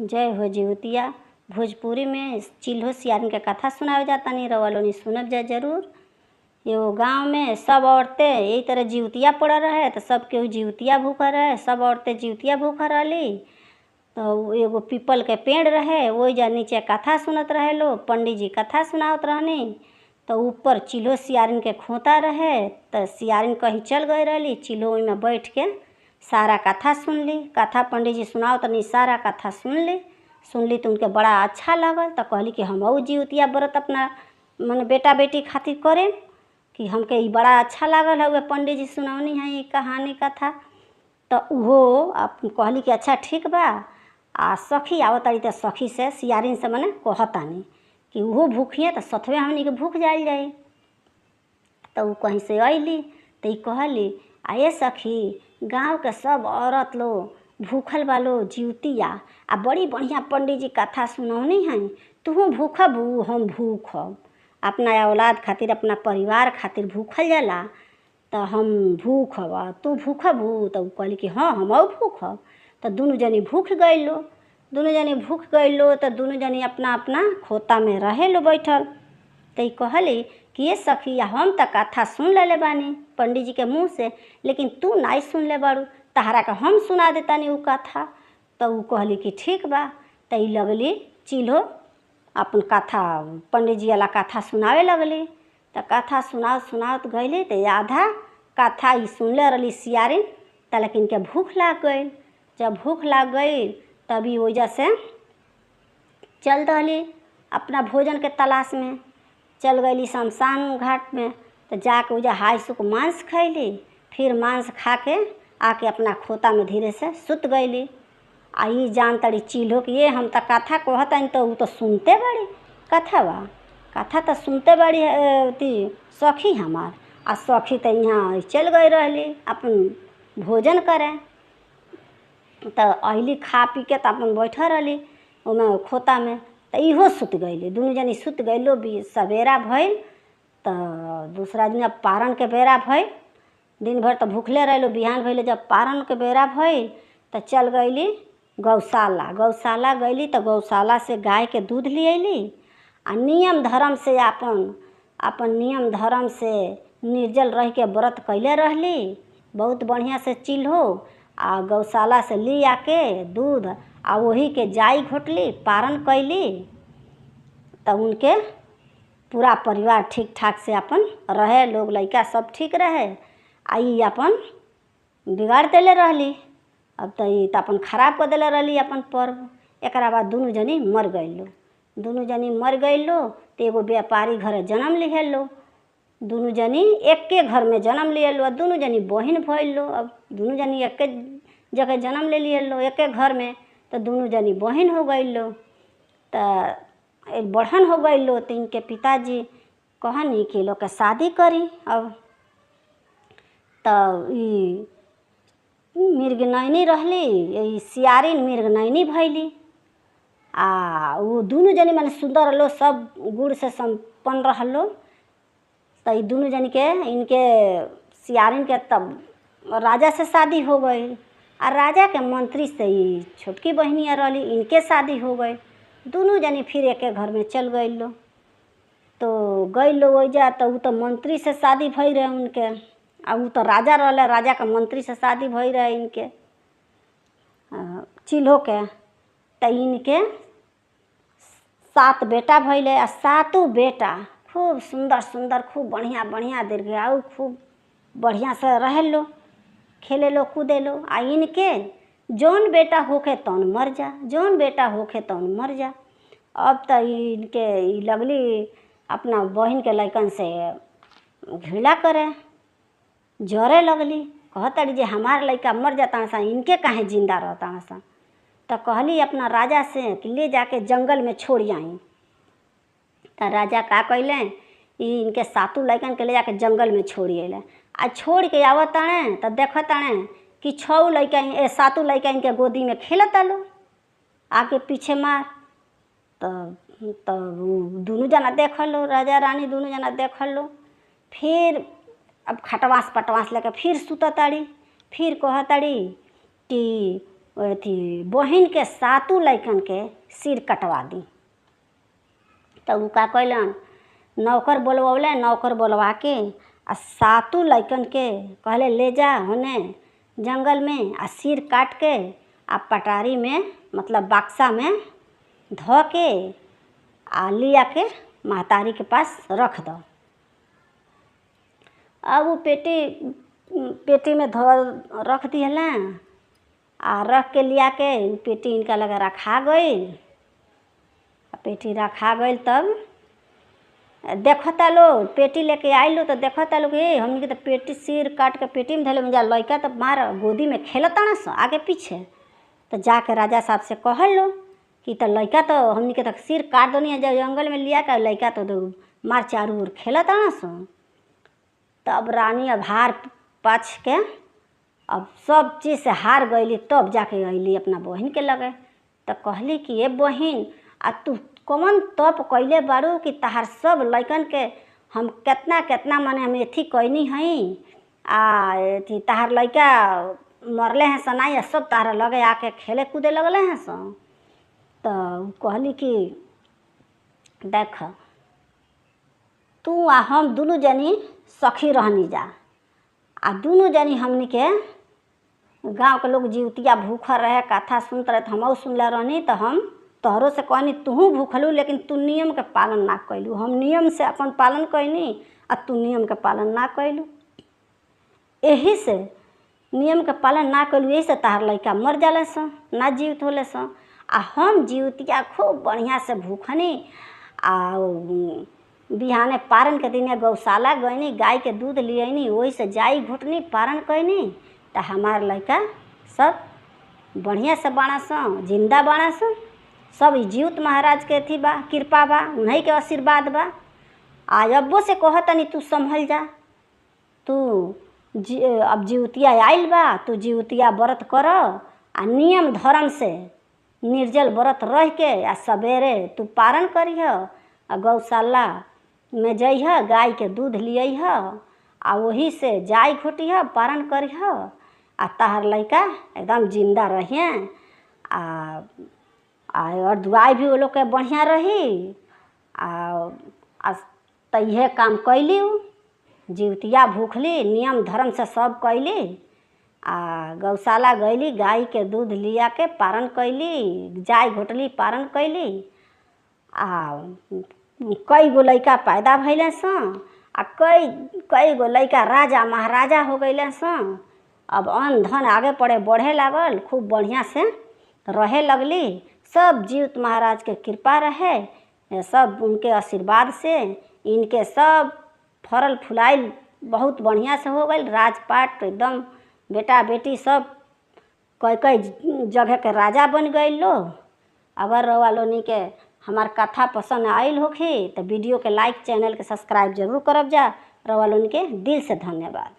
जय हो जिउतिया। भोजपुरी में चिल्हो सियारिन के कथा सुनावे जाता नहीं रवा लोनी सुनब जा जरूर। एगो गांव में सब औरतें यही तरह जिउतिया पड़ रहे तो सब केहू जिउतिया भूखा रहे। सब औरतें जिउतिया भूखा रहली तो एगो पीपल के पेड़ रहे वही जा नीचे कथा सुनत रहे लो। पंडित जी कथा सुनावत रहनी तो ऊपर चिल्हो सियारिन के खोता रहे तो सियारिन कहीं चल गई रहली। चिल्हो में बैठ के सारा कथा सुन ली। कथा पंडित जी सुनाओ तो सारा कथा सुन ली तो उनके बड़ा अच्छा लगल तो कहली कि हम जिउतिया व्रत अपना मन बेटा बेटी खातिर करें कि हमके ई बड़ा अच्छा लागल है। पंडित जी सुनौनी है ये कहानी कथा तो वो आप कहली कि अच्छा ठीक बा। आ सखी आवतारी तो सखी से सियारिन से मने कहतानी कि वो भूखिए तो सथवे हमनी के भूख जाइल जाए। तो वो कहीं से अली तो ये कहली आए सखी गांव के सब औरत लो भूखल वालो जिउतिया आ बड़ी बढ़िया पंडित जी कथा सुनौनी है। तू भूखबू हम भूखब अपना औलाद खातिर अपना परिवार खातिर भूखल जाला तो हम भूखब तू भूखबू। तो कहली कि हाँ हम भूखब। तो दोनों जनी भूख गई लो। दोनों जनी भूख गई लो तो दोनों जनी अपना अपना खोता में रहे लो बैठल। तो कहली कि ये सखी हम तो कथा सुन ले बानी पंडित जी के मुँह से लेकिन तू नहीं सुन ले बारू तहरा के हम सुना देतानी उ कथा। तो उ कहली कि ठीक बा। तो लगली चिल्हो अपन कथा पंडित जी वाला कथा सुनावे लगली। तो कथा सुनावत गईली तो आधा कथा ही सुनले रही सियारिन तो लेकिन के भूख लाग गई। जब भूख लाग गई तभी वजह से चल दहली अपना भोजन के तलाश में चल गईली शमशान घाट में। तो जाके वजह हाई सुख मांस खैली। फिर मांस खा के आके अपना खोता में धीरे से सुत गईली। आ ई जान तड़ी चिल्हो कि ये हम तो कथा कहतन तो वो तो सुनते बड़ी कथा तो सुनते बड़ी ती सखी हमार। आ सखी तो यहाँ चल गई रहली अपन भोजन करें। तो अली खा पी के तो अपन बैठा रहली ओमे खोता में। तो इहो सुत गईली दोनों जनी सुत गईलो भी सवेरा भइल। तो दूसरा दिन अब पारण के बेरा भइल। दिन भर तो भूखले रहलो बिहान भइले जब पारण के बेरा भइल तो चल गईली गौशाला गईली। तो गौशाला से गाय के दूध ले अली आ नियम धर्म से अपन नियम धर्म से निर्जल रह के व्रत कैले रहली बहुत बढ़िया से चिल्हो। आ गौशाला से ले आके दूध आ वही के जाई घोटली पारण कैली। तो उनके पूरा परिवार ठीक ठाक से अपन रहे लोग लइका सब ठीक रहे। आई अपन बिगाड़ देले रहली। अब तो ये तो अपन खराब कर देले रहली अपन पर्व। एक बाद दोनों जनी मर गईलो। दोनों जनी मर गईलो तो एगो व्यापारी घरे जन्म लिहे लो। दोनों जनी एक के घर में जन्म लिए लो। दोनों जनी बहन भइल लो। अब दोनों जनी एक जगह जन्म ले लिए लो एक घर में तो दोनों जनी बहन हो गई लो। तो एक बढ़न हो गई लो। तो इनके पिताजी कहनी कि लोग के शादी करी। अब तो ई मृगनयनी रहली सियारिन मृगनयनी भैली। आ वो दोनों जनी माने सुंदर रहलो सब गुण से संपन्न रहलो। तो ये दोनों जनी के इनके सियारिन के तब राजा से शादी हो गई। और राजा के मंत्री से ही छोटकी बहनियाँ रहली इनके शादी हो गई। दोनों जनी फिर एक घर में चल गई लो। तो गई लो वही तो वो तो मंत्री से शादी भई रहे उनके। आ वो तो राजा रहले राजा का मंत्री से शादी भई रहे इनके चिल्हो के। तो इनके 7 बेटा भइले आ 7 बेटा खूब सुंदर खूब बढ़िया दीर्घायु खूब बढ़िया से रहे लो खेले लो कूदे लो। आ इनके जौन बेटा होखे तौन मर जा। अब तो इनके लगली अपना बहन के लइकन से घृणा करे जरे लगली कहतड़ी जे हमार लइका मर जाता सा इनके काहे जिंदा रहता सा। तो कहली अपना राजा से कि ले जाके जंगल में छोड़ आई। तो राजा का कैले इनके 7 लइकन के ले जाके जंगल में छोड़ी अले। आ छोड़ के आवत ताणे तो देखत ताणे कि 6 लइका 7 लइका इनके गोदी में खेलत लो आगे पीछे मार। तो दोनों जना देखल लो राजा रानी दोनों जना देखल लो। फिर अब खटवास पटवास लेके फिर सुतताड़ी। फिर कहताड़ी कि अथी बहिन के सातों लइकन के सिर कटवा दी। तब उ का कैलन, नौकर बोलवौले, नौकर बोलवा के आ सातों लइकन के कहले ले जा होने जंगल में आ सिर काट के आ पटारी में मतलब बक्सा में धो के आ लिया के महतारी के पास रख दो। अब वो पेटी में धो रख दिहला आ रख के लिया के पेटी इनका लगा रखा गई। पेटी रखा गई तब देखता लो पेटी लेके आइलो तो देखता लो कि हमनी के तो पेटी सिर काट के पेटी में धैले जा लइका तो मार गोदी में खेलता ना सो आगे पीछे। तो जाके राजा साहब से कहल लो कि तो लइका तो हमनी के तो सिर काट दो जंगल में लिया के लइका तो मार चारू ओर खेलता ना सो। तब रानी अब हार पाछ के अब सब चीज़ से हार गईली तब जाके अइली अपना बहिन के लगे। तो कहली कि ये बहिन आ तू कौन तप कैले बारू कि तहार सब लइकन के हम केतना केतना माने हम एथी कैनी हई आ एथी तहार लइका मरले हैं सना या सब तहार लगे आके खेले कूदे लगले हैं सो। तो कहली कि देख तू आ हम दुनू जनी सखी रहनी जा आ दुनू जनी हमनी के गांव के लोग जीवतिया भूखा रहे कथा सुनत रहे तो हमहू सुनले रहनी। तो हम तोहरो से कहनी तूहू भूखलू लेकिन तू नियम के पालन ना कैलू। हम नियम से अपन पालन कैनी आ तू नियम के पालन ना कैलू। यही से नियम के पालन ना कैलू यही से तहार लइका मर जाले स ना जीवित होले स। आ हम जीवतिया खूब बढ़िया से भूखनी आ बिहाने पारन के दिने गौशाला गईनी गाय के दूध लियनी वही से जाई घुटनी पारन कैनी। तो हमार लइका सब बढ़िया से बाड़ा स जिंदा बाड़ा स। सब जीवित महाराज के थी बा कृपा बा उन्हीं के आशीर्वाद बा। आ अब्बो से कहतनी तू संभल जा तू अब जीवतिया आइल बा तू जीवतिया व्रत कर आ नियम धर्म से निर्जल व्रत रह के आ सवेरे तू पारण करिह आ गौशाला में जइह गाय के दूध लियह आ वही से जाई घोटिह पारण करिह आ तहार लइका एकदम जिंदा रहिए और दुआई भी वो लोग के बढ़िया रही। आ तइहे काम कैली जीवतिया भूखली नियम धर्म से सब कैली आ गौशाला गईली गाय के दूध लिया के पारण कैली जाय घोटली पारण कैली आ कई गो लइका पैदा भइले स आ कई गो लइका राजा महाराजा हो गईले स। अब अन्न धन आगे पड़े बढ़े लागल खूब बढ़िया से रहे लगली। सब जीवित महाराज के कृपा रहे सब उनके आशीर्वाद से इनके सब फरल फुलाइल बहुत बढ़िया से हो गई। राजपाट एकदम बेटा बेटी सब कई जगह के राजा बन गए लो। अगर रउआ लोनी के हमार कथा पसंद आइल होखी तो वीडियो के लाइक चैनल के सब्सक्राइब जरूर करब जा। रउआ लोनी के दिल से धन्यवाद।